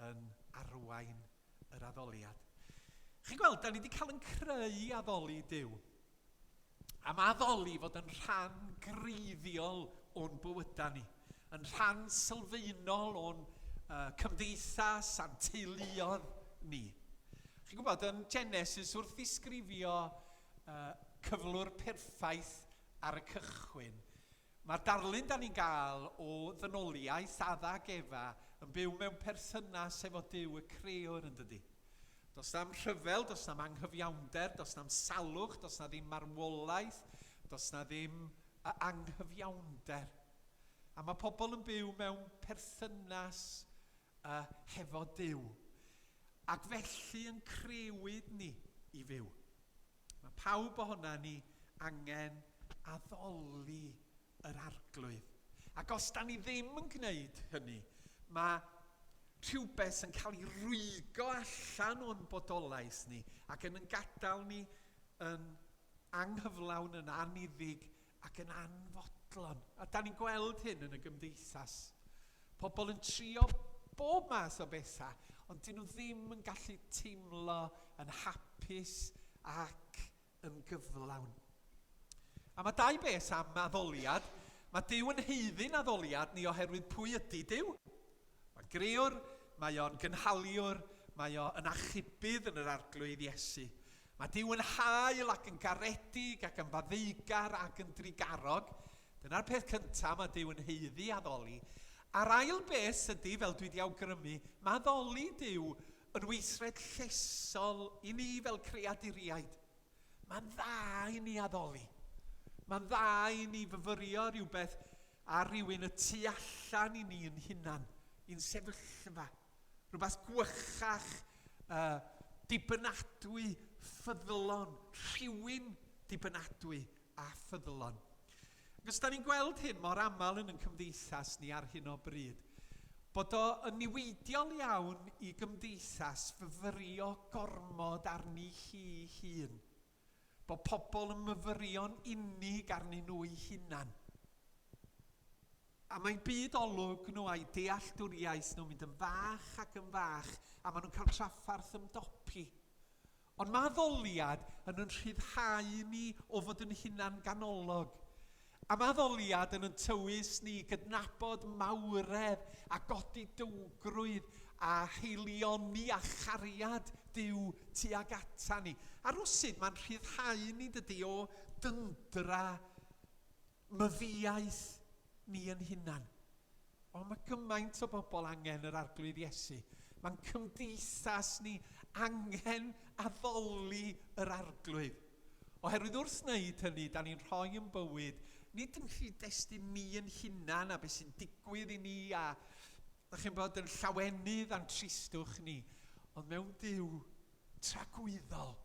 yn arwain yr addoliad. Chi'n gweld, da ni wedi cael yn creu addoli Duw. A mae addoli fod yn rhan greiddiol o'n bywyda ni. Yn rhan sylfaenol o'n cymdeithas a'n teuluodd ni. Chi'n gwybod, yn Genesis wrth ddisgrifio cyflwr perffaith ar y cychwyn, mae'r darlun da ni'n gael o ddynoliaeth addag Efa yn byw mewn perthynas efo Duw y crewr yn dydi. Does na'm rhyfel, does na'm anghyfiawnder, does na'm salwch, does na ddim marwolaeth, does na ddim anghyfiawnder. A mae pobl yn byw mewn perthynas hefo Duw. Ac felly yn crewyd ni i fyw. Mae pawb ohona ni angen addoli yr arglwydd. Ac os da ni ddim yn gwneud hynny, mae rhywbeth yn cael ei rwygo allan o'n bodolaeth ni ac yn gadael ni yn anghyflawn, yn aniddig ac yn anfodlon. A da ni'n gweld hyn yn y gymdeithas. Pobl yn trio bob math o bethau, ond dyn nhw ddim yn gallu teimlo yn hapus ac yn gyflawn. A mae dau beth am addoliad. Mae Duw yn haeddu'n addoliad ni oherwydd pwy ydy Duw. Mae'n grewr, mae o'n gynhaliwr, mae o'n achubydd yn yr arglwydd Iesu. Mae Duw yn hael ac yn garedig ac yn faddeugar ac yn drigarog. Dyna'r peth cyntaf, mae Duw yn haeddu addoli. A'r ail beth ydy, fel dwi wedi awgrymu, mae addoli Duw yn weithred llesol i ni fel creaduriaid. Mae'n dda i ni addoli. Mae'n dda i ni fyfyrio rhywbeth a rhywun y tu allan i ni yn hunan, i'n sefyllfa. Rhywbeth gwychach, dibynadwy, ffyddlon, rhywun dibynadwy a ffyddlon. Os da ni'n gweld hyn mor aml yn cymdeithas ni ar hyn o bryd, bod o yn niweidiol iawn i gymdeithas fyfyrio gormod arni hi hun. Bod pobl yn myfyrio'n unig arnyn nhw eu hunan. A mae'n byd olwg nhw a'i dealltwriaeth nhw'n mynd yn fach ac yn fach, a maen nhw'n cael traffarth ymdopi. Ond mae addoliad yn rhyddhau ni o fod yn hunan ganolog. A mae addoliad yn tywys ni gydnabod mawredd a godi dywgrwydd a heilioni a chariad Duw tuag ata ni. A rwsyd mae'n rhyddhau ni dydy o dyndra myddiaeth ni yn hunan. O, mae gymaint o bobl angen yr arglwydd Iesu. Mae'n cymdeithas ni angen addoli yr arglwydd. Oherwydd wrth wneud hynny, da ni'n rhoi yn bywyd, nid yn cyd-destun ni yn hunan a beth sy'n digwydd i ni a ddech chi'n bod yn llawenydd a'n tristwch ni, ond mewn Duw tragwyddol,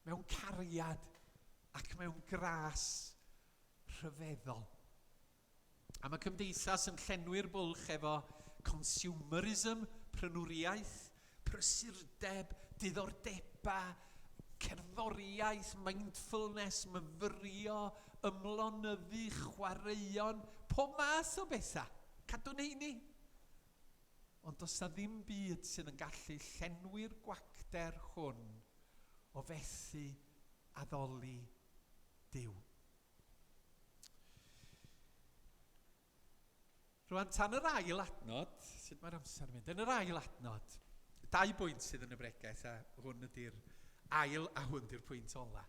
mewn cariad ac mewn gras rhyfeddol. A mae cymdeithas yn llenwi'r bwlch efo consumerism, prynwriaeth, prysurdeb, diddordeba, cerddoriaeth, mindfulness, myfyrio, ymlonyddu, chwaraeon, pob math o bethau. Cadw'n heini. Ond does na ddim byd sydd yn gallu llenwi'r gwacder hwn o fethu addoli Duw. Rwan tan yr ail adnod, sut mae'r amser yn mynd, yn yr ail adnod, Dau bwynt sydd yn y breges, a hwn ydy'r ail, a hwn ydy'r pwynt ola.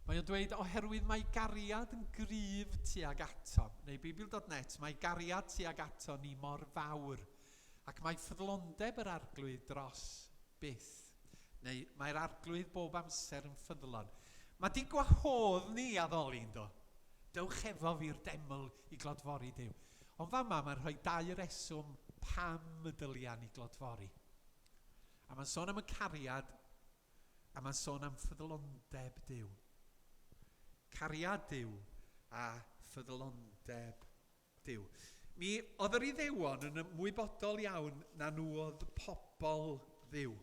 Mae o'n dweud, oherwydd mae gariad yn gryf tuag ato, neu Bibl.net, mae gariad tuag ato ni mor fawr, ac mae ffyddlondeb yr arglwydd dros byth, neu mae'r arglwydd bob amser yn ffyddlon. Mae di gwahodd ni addoli, do. Dewch efo fi'r deml i glodfori Duw. Ond fama mae'n rhoi dau reswm pam y dylian i glodfori. A mae'n sôn am y cariad, a mae'n sôn am ffyddlondeb Duw. Cariad Duw a ffyddlondeb Duw. Mi oedd yr Iddewon yn ymwybodol iawn na nhw oedd pobl Dduw.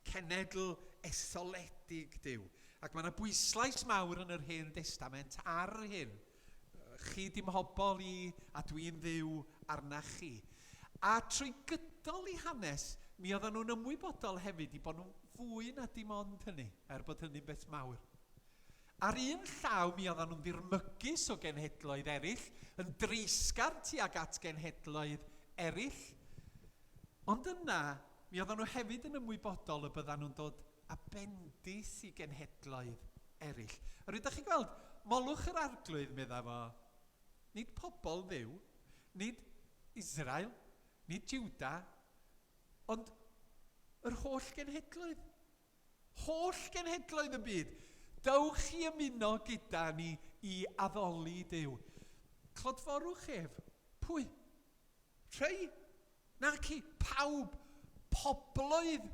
Cenedl etholedig Duw. Ac mae yna bwyslais mawr yn yr Hen Testament ar hyn. Chi dim hobol i, a dwi'n Dduw arna chi. A trwy gydol i hanes, mi oedden nhw'n ymwybodol hefyd i bod nhw'n fwy na dim ond hynny, bod hynny'n beth mawr. Ar un llaw, mi oedden nhw'n ddirmygus o genhedloedd eraill, yn dreisgar tuag at genhedloedd eraill. Ond yna, mi oedden nhw hefyd yn ymwybodol y byddan nhw'n dod a bendis i genhedloedd eraill. A rydych chi'n gweld, molwch yr arglwydd medda fo, nid pobl Dduw, nid Israel, nid Jiwda, ond yr holl genhedloedd. Holl genhedloedd y byd. Dewch i ymuno gyda ni i addoli Duw. Clodforwch ef. Pwy? Rhei? Naci, pawb. Pobloedd.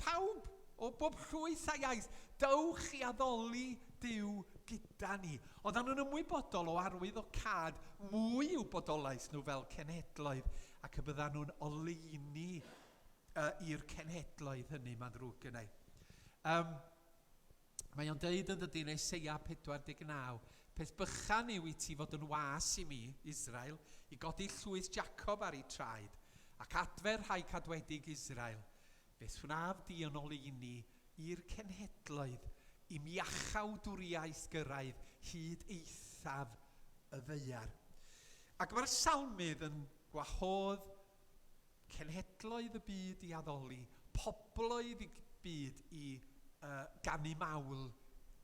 Pawb. O bob llwyth a iaith. Dewch i addoli Duw gyda ni. Oedden nhw'n ymwybodol o arwydd o cad mwy i'w bodolaeth nhw fel cenhedloedd, ac y byddan nhw'n oleuni i'r cenhedloedd hynny, mae'n ddrwg gynnau. Mae o'n deud yn dydyn Eseia 49, peth bychan yw i ti fod yn was i mi, Israel, i godi llwyth Jacob ar ei traed, ac adfer rhai cadwedig Israel. Beth wnaf di yn oleuni i'r cenhedloedd, i mi achawdwriaeth gyrraedd hyd eithaf y ddeiar. Ac mae'r salmydd yn gwahodd cenhedloedd y byd i addoli, pobloedd y byd i ganu mawl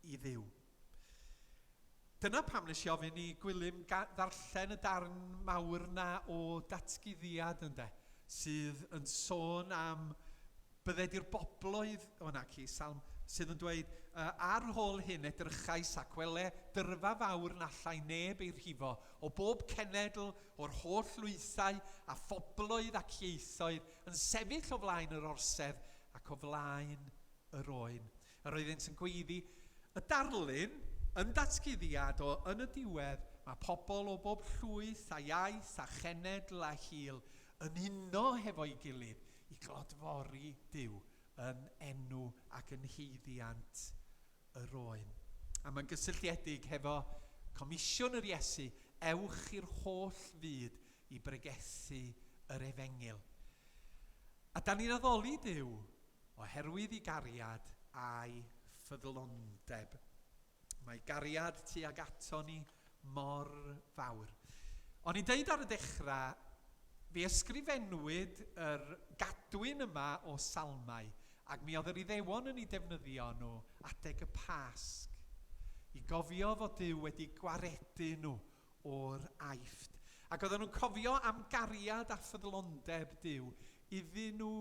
i Dduw. Dyna pam nes i ofyn i Gwilym ddarllen y darn mawr na o datguddiad ynde, sydd yn sôn am bydde di'r bobloedd, o'na ci, salm, sydd yn dweud, ar ôl hyn edrychais ac wele dyrfa fawr na allai neb ei rhifo, o bob cenedl o'r holl lwythau a phobloedd ac ieithoedd yn sefyll o flaen yr orsedd ac o flaen yr oen. Yr oeddent yn gweiddi, y darlun yn datguddiad o yn y diwedd, mae pobl o bob llwyth a iaith a chenedl a hil yn uno hefo'i gilydd i glodfori Duw yn enw ac yn heiddiant yr oen. A mae'n gysylltiedig hefo comisiwn yr Iesu, ewch i'r holl fyd i bregethu yr Efengil. A da ni'n addoli Duw oherwydd ei gariad a'i ffyddlondeb. Mae gariad tuag ato ni mor fawr. O'n i'n deud ar y dechrau, fe ysgrifennwyd yr gadwyn yma o salmau, ac mi oedd yr Iddewon yn ei defnyddio nhw adeg y Pasg, i gofio fod Duw wedi gwaredu nhw o'r aifft. Ac oedden nhw'n cofio am gariad a ffyddlondeb Duw iddyn nhw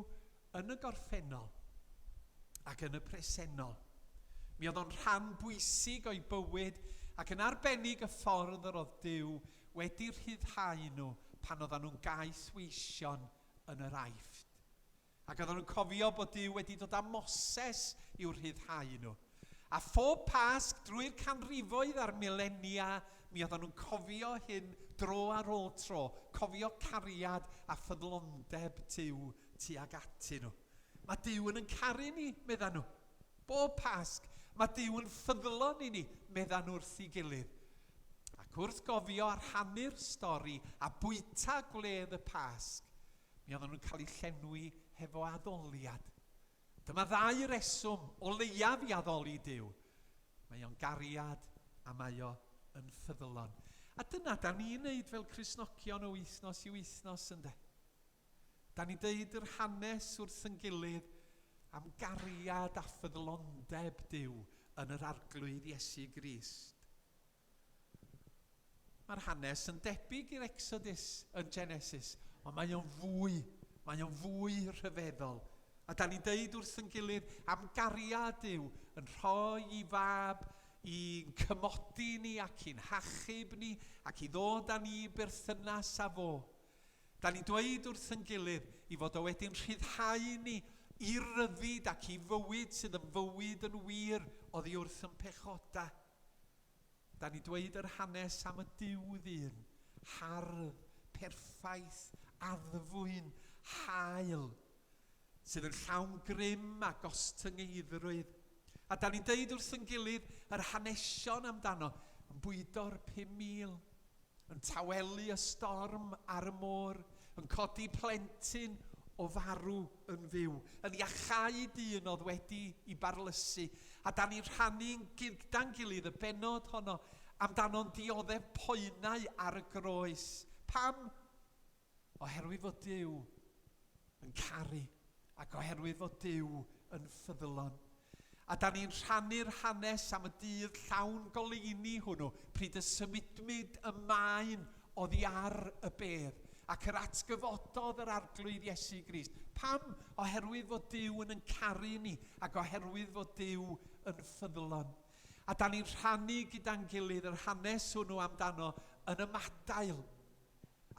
yn y gorffennol ac yn y presennol. Mi oedd o'n rhan bwysig o'i bywyd ac yn arbennig y ffordd yr oedd Duw wedi rhyddhau nhw pan oedden nhw'n gaeth weision yn yr aifft. Ac oedden nhw'n cofio bod Duw wedi dod â Moses i'w rhyddhau nhw. A phob Pasg drwy'r canrifoedd a'r milenia, mi oedden nhw'n cofio hyn dro ar ôl tro, cofio cariad a ffyddlondeb Duw tuag atyn nhw. Mae Duw yn caru ni, meddan nhw. Bob Pasg, mae Duw yn ffyddlon i ni, meddan nhw wrth ei gilydd. Ac wrth gofio ar rhannu'r stori a bwyta gwledd y Pasg, mi oedden nhw'n cael eu llenwi hefo addoliad. Dyma ddau reswm o leiaf i addoli Duw. Mae o'n gariad a mae o yn ffyddlon. A dyna da ni'n neud fel Cristnogion o wythnos i wythnos ynde. Da ni'n deud yr hanes wrth yn gilydd am gariad a ffyddlondeb Duw yn yr arglwydd Iesu Grist. Mae'r hanes yn debyg i'r Exodus yn Genesis, ond mae o'n fwy rhyfeddol. A da ni'n deud wrth yn gilydd am gariad Duw yn rhoi i fab i'n cymodi ni ac i'n hachub ni ac i ddod â ni i berthynas â fo. Da ni'n dweud wrth yn gilydd i fod o wedi'n rhyddhau ni i ryddid ac i fywyd sydd yn fywyd yn wir oddi wrth yn pechoda. Da ni'n dweud yr hanes am y Duw ddyn, hardd, perffaith, addfwyn, hael, sydd yn llawn grym a gostyngeidrwydd. A da ni'n deud wrth yn gilydd yr hanesion amdano, yn bwydo'r 5,000, yn tawelu y storm ar y môr, yn codi plentyn o farw yn fyw, yn iachau dyn oedd wedi i barlysu. A da ni'n rhannu'n gyda'n gilydd y benod honno amdano'n dioddef poenau ar y groes. Pam? Oherwydd fod Duw yn caru ac oherwydd fod Duw yn ffyddlon. A da ni'n rhannu'r hanes am y dydd llawn goleuni hwnnw, pryd y symudmyd ymlaen oddi ar y bedd, ac yr atgyfododd yr arglwydd Iesu Grist. Pam? Oherwydd fod Duw yn caru ni, ac oherwydd fod Duw yn ffyddlon. A da ni'n rhannu gyda'n gilydd yr hanes hwnnw amdano yn y madail,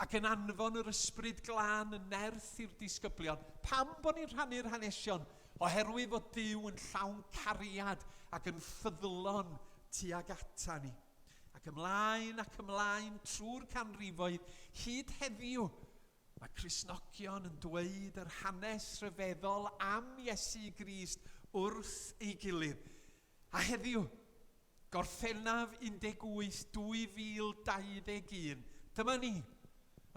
ac yn anfon yr ysbryd glân yn nerth i'r disgyblion. Pam bod ni'n rhannu'r hanesion? Oherwydd fod Duw yn llawn cariad ac yn ffyddlon tuag ata ni. Ac ymlaen trwy'r canrifoedd, hyd heddiw, mae Cristnogion yn dweud yr hanes rhyfeddol am Iesu Grist wrth ei gilydd. A heddiw, Gorffennaf 18, 2021, dyma ni,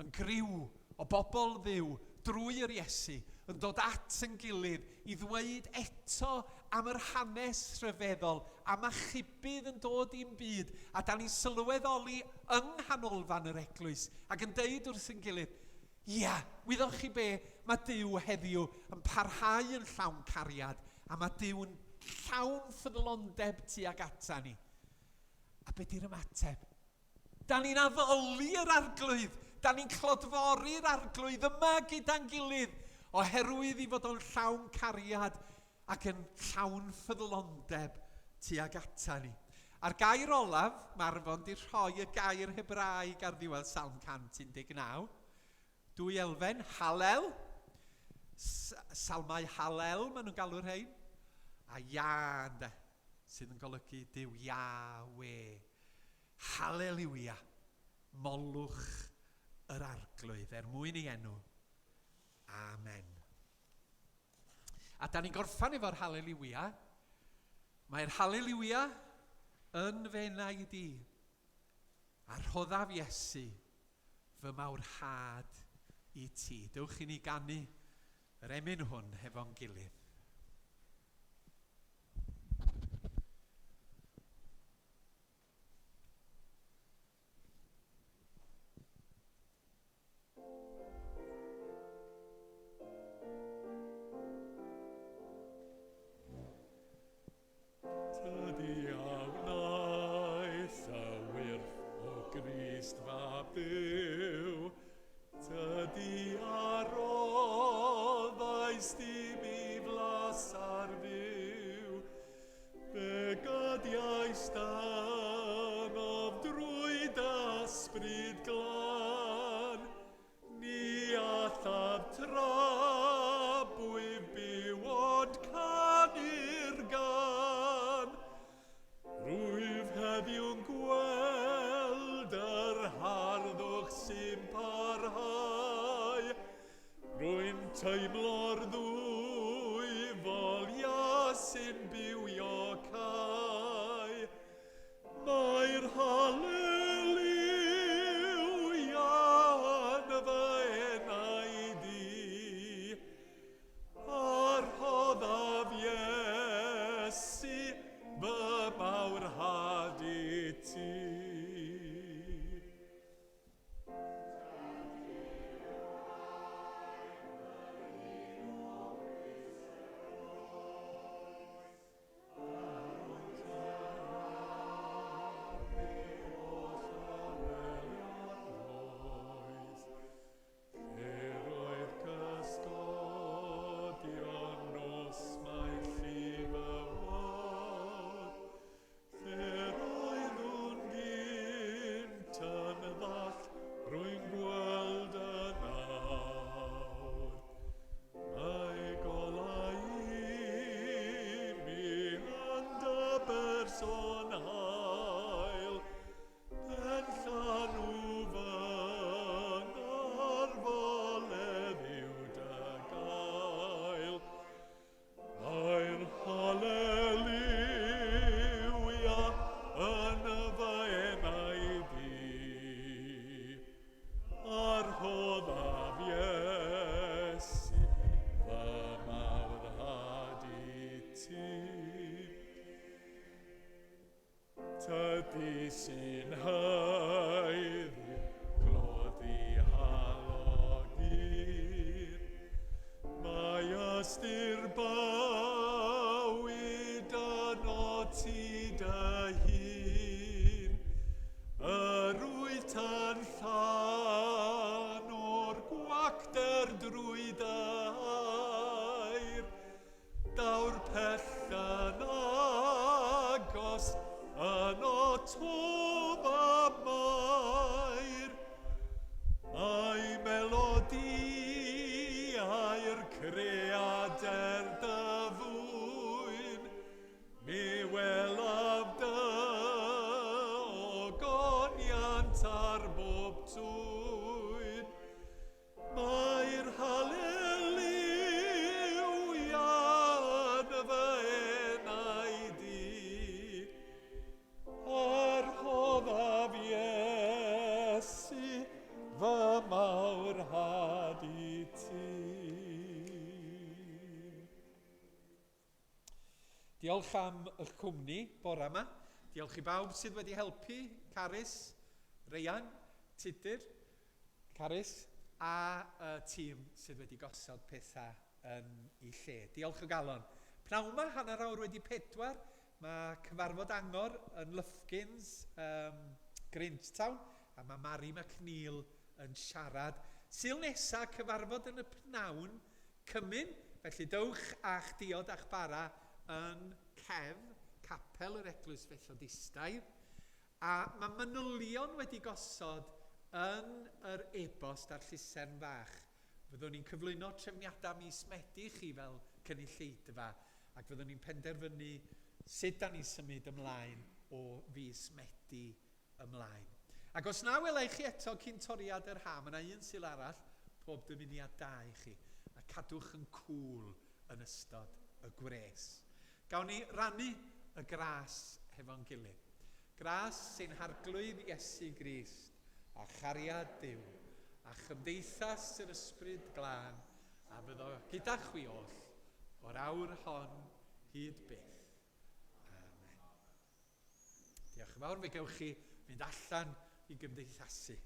yn griw o bobl Dduw drwy'r Iesu, yn dod at yn gilydd i ddweud eto am yr hanes rhyfeddol, am achubydd yn dod i'n byd, a da ni'n sylweddoli yng nghanolfan yr eglwys, ac yn deud wrth yn gilydd, ia, wyddwch chi be, mae Duw heddiw yn parhau yn llawn cariad, a mae Duw yn llawn ffyddlondeb tuag ata ni. A be di'r ymateb? Da ni'n addoli'r arglwydd, da ni'n clodfori'r arglwydd yma gyda'n gilydd, oherwydd i fod o'n llawn cariad ac yn llawn ffyddlondeb tuag ata ni. A'r gair olaf, Marfon, di rhoi y gair Hebraeg ar ddiwedd Salm 119. 2 elfen, halel, salmau halel, maen nhw'n galw'r rhain, a iad, sydd yn golygu Duw Yahweh. Haleluia, molwch yr arglwydd, mwyn ei enw. Amen. A da ni'n gorffan efo'r haleluia. Mae'r haleluia yn fy naid i. A rhoddaf Iesu fy mawrhad i ti. Dewch i ni ganu yr emyn hwn hefo'n gilydd. Teimlo'r ddwy folia sy'n bywio cau. Mae'r haleluia yn fy enaid i. A rhoddaf Iesu fy mawrhad i ti. o'n hael, penllan wfang ar foledd yw dy gael. Mae'r Hallelujah yn fy enaid i, a'r hoddaf Iesu fy mawrhad i ti. Tydi sy'n haeddu, cloddi halogyr, mae ystyr bywyd yno ti dy hun, yr wyt tan llan o'r gwacter drwy dy air, daw'r pellan agos yno tof a mair. Mae melodiau'r creadur dy fwyn, mi welaf dy ogoniant ar bob tŵyn. Mae'r Hallelujah yn fy enaid i, a'r hoddaf Iesu fy mawrhad i ti. Diolch am eich cwmni bore yma. Diolch i bawb sydd wedi helpu, Carys, Ryan, Tudur, Carys, a tîm sydd wedi gosod pethau yn ei lle. Diolch o galon. Pnawn yma, hanner awr wedi 4, mae cyfarfod angor yn Lufkins, Grangetown, a mae Mari McNeil yn siarad. Sil nesa, cyfarfod yn y pnawn, Cymyn, felly dowch a'ch diod a'ch bara yn Cef, capel yr Eglwys Fethodistaidd, a mae manylion wedi gosod yn yr e-bost a'r llusen fach. Fyddwn ni'n cyflwyno trefniadau mis Medi i chi fel cynulleidfa, ac fyddwn ni'n penderfynu sut da ni'n symud ymlaen o fis Medi ymlaen. Ac os na welai chi eto cyn toriad yr ha, mae yna un syl arall, pob dymuniad da i chi, a cadwch yn cŵl yn ystod y gwres. Gawn ni rannu y gras hefo'n gilydd. Gras sy'n harglwydd Iesu Grist, a chariad Duw, a chymdeithas yr ysbryd glân, a fyddo gyda chwi oll o'r awr hon hyd byth. Amen. Diolch yn fawr, fe gewch chi fynd allan i gymdeithasu.